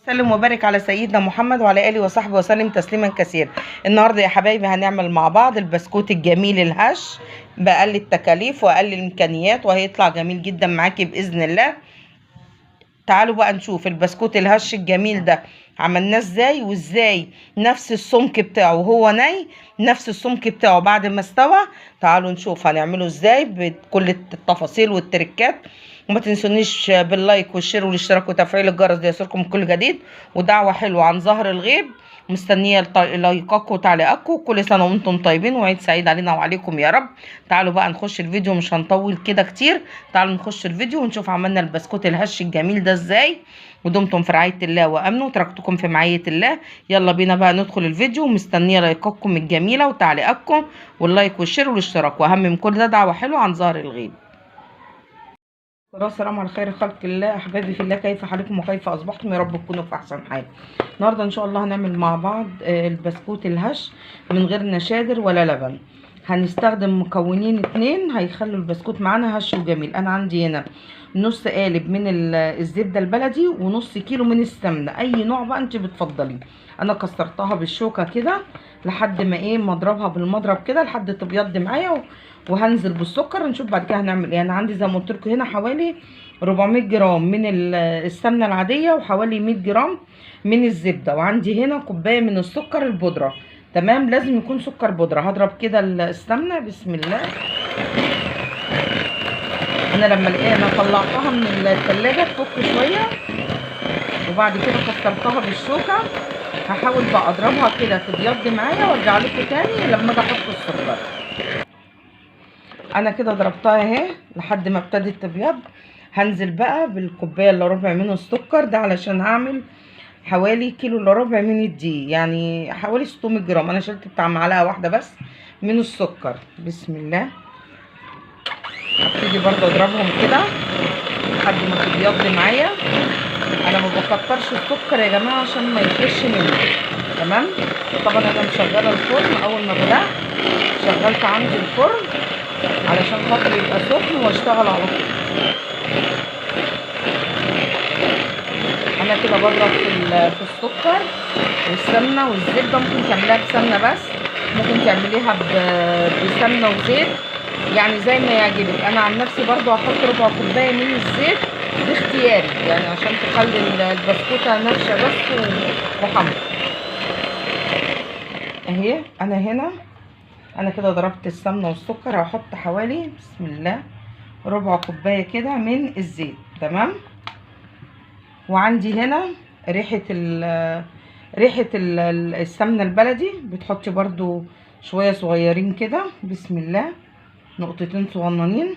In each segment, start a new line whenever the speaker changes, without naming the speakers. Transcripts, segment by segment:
سلم وبارك على سيدنا محمد وعلى اله وصحبه وسلم تسليما كثيرا. النهارده يا حبايبي هنعمل مع بعض البسكوت الجميل الهش باقل التكاليف واقل الامكانيات، وهيطلع جميل جدا معاكي باذن الله. تعالوا بقى نشوف البسكوت الهش الجميل ده عملناه ازاي، وازاي نفس السمك بتاعه وهو ني نفس السمك بتاعه بعد ما استوى. تعالوا نشوف هنعمله ازاي بكل التفاصيل والتركات. وما تنسونيش باللايك والشير والاشتراك وتفعيل الجرس ليصلكم كل جديد، ودعوة حلوة عن ظهر الغيب. مستنية لايكاتكم وتعليقاتكم. كل سنة وانتم طيبين وعيد سعيد علينا وعليكم يا رب. تعالوا بقى نخش الفيديو، مش هنطول كده كتير. تعالوا نخش الفيديو ونشوف عملنا البسكوت الهش الجميل ده ازاي. ودمتم في رعاية الله وامنه وتركتكم في معية الله. يلا بينا بقى ندخل الفيديو، ومستنية لايكاتكم الجميلة وتعليقاتكم واللايك والشير والاشتراك، واهم من كل ده دعوة حلوة عن ظهر الغيب. السلام على خير خلق الله. احبابي في الله، كيف حالكم وكيف اصبحتم؟ يا رب تكونوا في احسن حال. النهارده ان شاء الله هنعمل مع بعض البسكوت الهش من غير نشادر ولا لبن. هنستخدم مكونين اتنين هيخلوا البسكوت معانا هش وجميل. انا عندي هنا نص قالب من الزبده البلدي ونص كيلو من السمنه، اي نوع بقى انت بتفضليه. انا كسرتها بالشوكه كده لحد ما اضربها بالمضرب كده لحد تبيض معايا، وهنزل بالسكر. نشوف بعد كده هنعمل ايه. انا عندي زي ما قلت لكم هنا حوالي 400 جرام من السمنه العاديه، وحوالي 100 جرام من الزبده، وعندي هنا كوبايه من السكر البودره. تمام، لازم يكون سكر بودره. هضرب كده السمنه بسم الله. انا لما انا طلعتها من الثلاجه تفك شويه، وبعد كده كسرتها بالشوكه. هحاول بقى اضربها كده تبيض معايا وارجع لكم تاني لما اجي احط السكر. انا كده ضربتها اهي لحد ما ابتدت تبيض. هنزل بقى بالكوبايه الا ربع من السكر ده علشان هعمل حوالي كيلو الا ربع من الدقيق، يعني حوالي 600 جرام. انا شلت بتاع معلقه واحده بس من السكر. بسم الله. هبتدي برضه اضربهم كده لحد ما تبيض معايا. انا ما بكترش السكر يا جماعه عشان ما يفرش مني. تمام. طبعا انا مشغله الفرن. اول ما بدات شغلت عندي الفرن علشان خاطر يبقى سخن واشتغل على طول. انا كده بضرب في السكر والسمنه والزبده. ممكن تعمليها بسمنه بس، ممكن تعمليها بسمنه وزيت، يعني زي ما يعجبك. انا عن نفسي برضو هحط ربع كوبايه من الزيت باختياري، يعني عشان تخلي البسكوته نافشه بس وحمرا اهي. انا كده ضربت السمنه والسكر. هحط حوالي بسم الله ربع كوبايه كده من الزيت. تمام. وعندي هنا ريحه السمنه البلدي. بتحطي برضو شويه صغيرين كده بسم الله، نقطتين صغننين.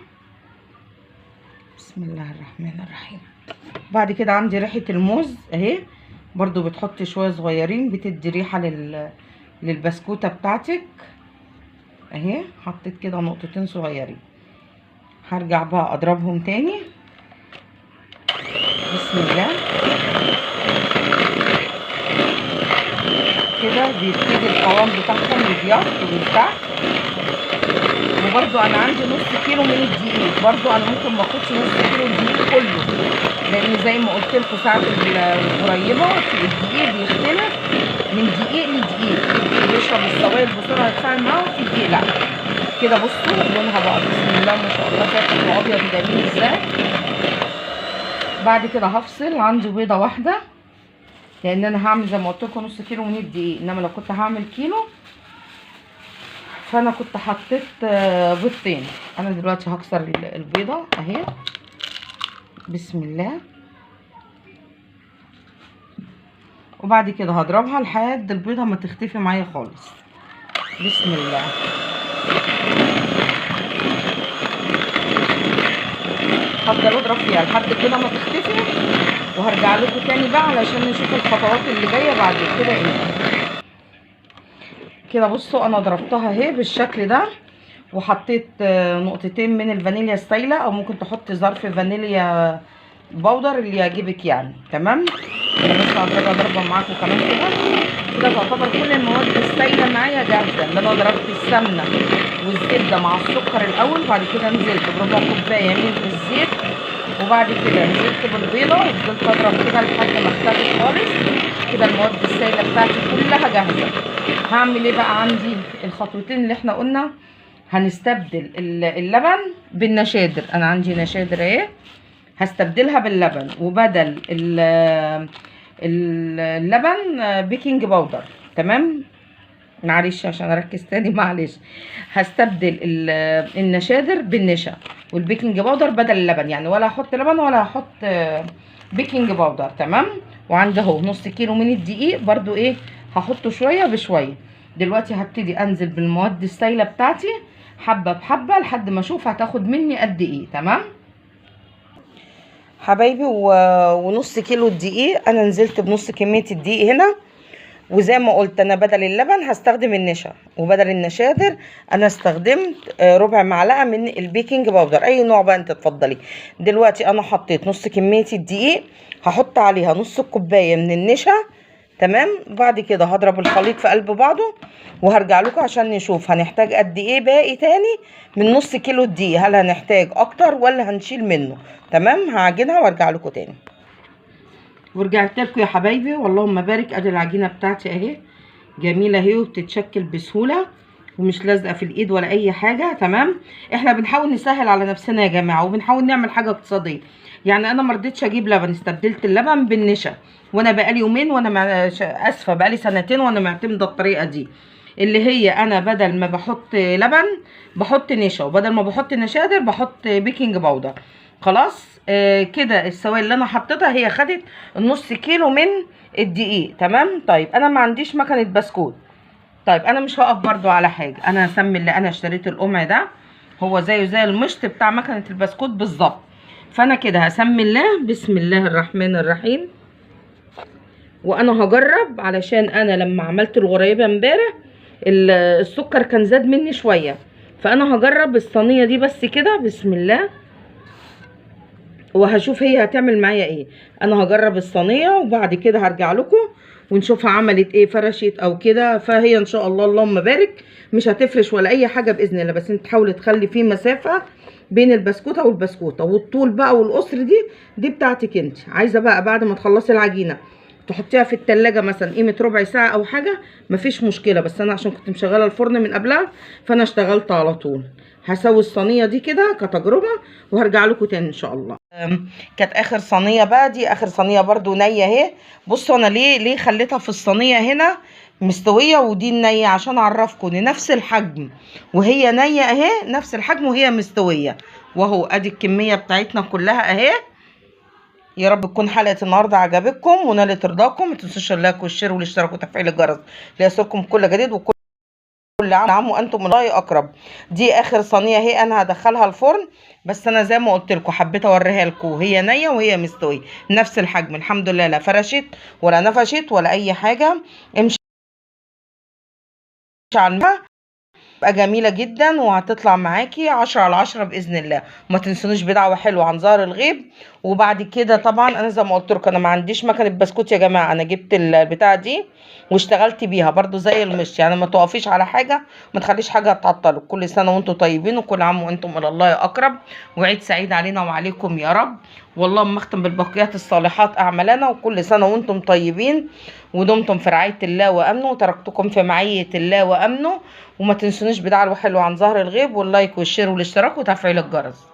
بسم الله الرحمن الرحيم. بعد كده عندي ريحه الموز اهي، برضو بتحطي شويه صغيرين، بتدي ريحه للبسكوته بتاعتك اهي. حطيت كده نقطتين صغيرين. هرجع بقى اضربهم تاني بسم الله كده. بيبتدي القوام بتاعهم يبيض ويفتح. وبرده انا عندي نص كيلو من الدقيق، برده انا ممكن ما اخدش نص كيلو الدقيق كله، لان زي ما قلت لكم ساعه القريبه الدقيق بيختلف من دقيق لدقيق. بيشرب السوائل بسرعه يتفاعل معاه، وفي دقيق لا. كده بصوا لونها بقى بسم الله ما شاء الله شكله ابيض جميل ازاي. بعد كده هفصل. عندي بيضه واحده، لان انا هعمل زي ما قلت لكم نص كيلو من الدقيق، انما لو كنت هعمل كيلو فانا كنت حطيت بيضتين. انا دلوقتي هكسر البيضه اهي بسم الله. وبعد كده هضربها لحد البيضه ما تختفي معايا خالص. بسم الله. هفضل اضرب فيها لحد البيضه ما تختفي، وهرجع لكم تاني بقى علشان نشوف الخطوات اللي جايه بعد كده ايه. كده بصوا انا ضربتها اهي بالشكل ده، وحطيت نقطتين من الفانيليا السايله، او ممكن تحطي ظرف فانيليا بودر اللي يعجبك يعني. تمام. انا بس هضربها ضربه معاكم كمان كده تعتبر كل المواد السايله معايا جاهزه. ان انا ضربت السمنه والزبده مع السكر الاول، بعد كده نزلت بربع كوبايه من الزيت وبعد كده نزلت بالبيضه وفضلت اضرب كده لحد ما اختفت خالص. كده المواد السائله بتاعتي كلها جاهزه. هعمل ايه بقى؟ عندي الخطوتين اللي احنا قلنا هنستبدل اللبن بالنشادر. انا عندي نشادر اهي، هستبدلها باللبن، وبدل اللبن بيكنج باودر. تمام، معلش عشان اركز تاني، معلش. هستبدل النشادر بالنشا، والبيكنج باودر بدل اللبن، يعني ولا هحط لبن ولا هحط بيكنج باودر. تمام. وعندي اهو نص كيلو من الدقيق برضو ايه، هحطه شويه بشويه. دلوقتي هبتدي انزل بالمواد السايله بتاعتي حبه بحبه لحد ما اشوف هتاخد مني قد ايه. تمام حبايبي، ونص كيلو الدقيق انا نزلت بنص كميه الدقيق هنا. وزي ما قلت انا بدل اللبن هستخدم النشا، وبدل النشادر انا استخدمت ربع معلقه من البيكنج باودر، اي نوع بقى انت تفضلي. دلوقتي انا حطيت نص كميه الدقيق، هحط عليها نص كوبايه من النشا. تمام. بعد كده هضرب الخليط في قلب بعضه، وهرجع لكم عشان نشوف هنحتاج قد ايه باقي تاني من نص كيلو الدقيق، هل هنحتاج اكتر ولا هنشيل منه. تمام. هعجنها وارجع لكم تاني. ورجعت لكم يا حبايبي، واللهم بارك. ادي العجينه بتاعتي اهي، جميله اهي وبتتشكل بسهوله ومش لازقه في الايد ولا اي حاجه. تمام. احنا بنحاول نسهل على نفسنا يا جماعه، وبنحاول نعمل حاجه اقتصاديه. يعني انا ما رضيتش اجيب لبن، استبدلت اللبن بالنشا. وانا بقالي يومين اسفه بقالي سنتين وانا معتمده الطريقه دي، اللي هي انا بدل ما بحط لبن بحط نشا، وبدل ما بحط نشادر بحط بيكنج باودر. خلاص كده السوائل اللي انا حطيتها هي خدت النص كيلو من الدقيق. تمام. طيب انا ما عنديش مكنه بسكوت. طيب انا مش هقف برضو على حاجه، انا هسمي اللي انا اشتريت القمع ده هو زيه زي المشط بتاع مكنه البسكوت بالظبط. فانا كده هسمي الله، بسم الله الرحمن الرحيم. وانا هجرب، علشان انا لما عملت الغريبه امبارح السكر كان زاد مني شويه، فانا هجرب الصينيه دي بس كده. بسم الله. وهشوف هي هتعمل معايا ايه. انا هجرب الصينيه وبعد كده هرجع لكم ونشوفها عملت ايه، فرشت او كده. فهي ان شاء الله اللهم بارك مش هتفرش ولا اي حاجه باذن الله، بس انت تحاولي تخلي فيه مسافه بين البسكوته والبسكوته. والطول بقى والقصر دي بتاعتك انت. عايزه بقى بعد ما تخلصي العجينه تحطيها في التلاجة مثلا قيمه ربع ساعه او حاجه، مفيش مشكله. بس انا عشان كنت مشغله الفرن من قبلها فانا اشتغلت على طول. هسوي الصينيه دي كده كتجربه وهرجع لكم تاني ان شاء الله. كانت اخر صينيه بقى، دي اخر صينيه برضو نيه اهي. بصوا انا ليه خليتها في الصينيه هنا مستويه ودي نيه، عشان اعرفكم ان نفس الحجم وهي نيه اهي، نفس الحجم وهي مستويه. واهو ادي الكميه بتاعتنا كلها اهي. يا رب تكون حلقه النهارده عجبتكم ونالت رضاكم. ما تنسوش اللايك والشير والاشتراك وتفعيل الجرس ليصلكم كل جديد، وكل عام وانتم من الله اقرب. دي اخر صينيه اهي، انا هدخلها الفرن. بس انا زي ما قلت لكم حبيت اوريها لكم وهي نيه وهي مستويه نفس الحجم الحمد لله، لا فرشت ولا نفشت ولا اي حاجه. امشي عنها بقى جميله جدا وهتطلع معاكي 10/10 باذن الله. وما تنسونيش بدعوه حلوه عن ظهر الغيب. وبعد كده طبعا انا زي ما قلت لكم انا ما عنديش مكنه بسكوت يا جماعه، انا جبت البتاعه دي واشتغلت بيها برضو زي المش. يعني ما توقفيش على حاجه، ما تخليش حاجه تعطلك. كل سنه وانتم طيبين وكل عام وانتم الى الله اقرب، وعيد سعيد علينا وعليكم يا رب. واللهم اختم بالبقيات الصالحات اعمالنا، وكل سنه وانتم طيبين ودمتم في رعايه الله وامنه، وتركتكم في معيه الله وامنه. وما تنسونيش بدعوه حلوه عن ظهر الغيب واللايك والشير والاشتراك وتفعيل الجرس.